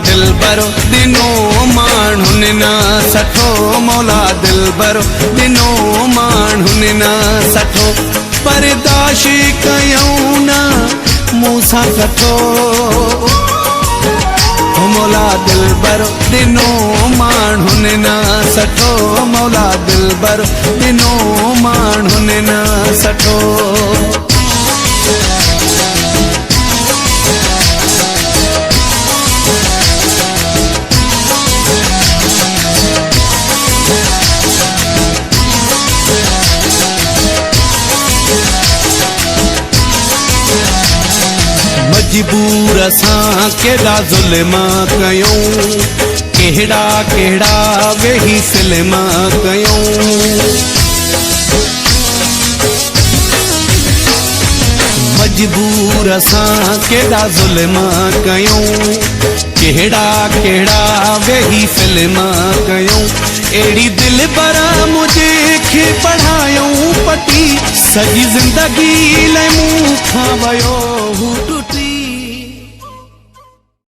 दिलबरो दिनो माण्हुनि न सठो मौला दिलबरो दिनो माण्हुनि न सठो परदाशी कयूं न मूंसां कठो मौला दिलबरो दिनो माण्हुनि न सठो मौला दिलबरो दिनो माण्हुनि न सठो मजबूर असां केड़ा ज़ुल्म कयूं केड़ा केड़ा वेही फ़िल्म कयूं मजबूर असां केड़ा ज़ुल्म कयूं केड़ा केड़ा वेही फ़िल्म कयूं एड़ी दिलबर मुझे पढ़ायूं पटी सॼी ज़िंदगी लाइ मूं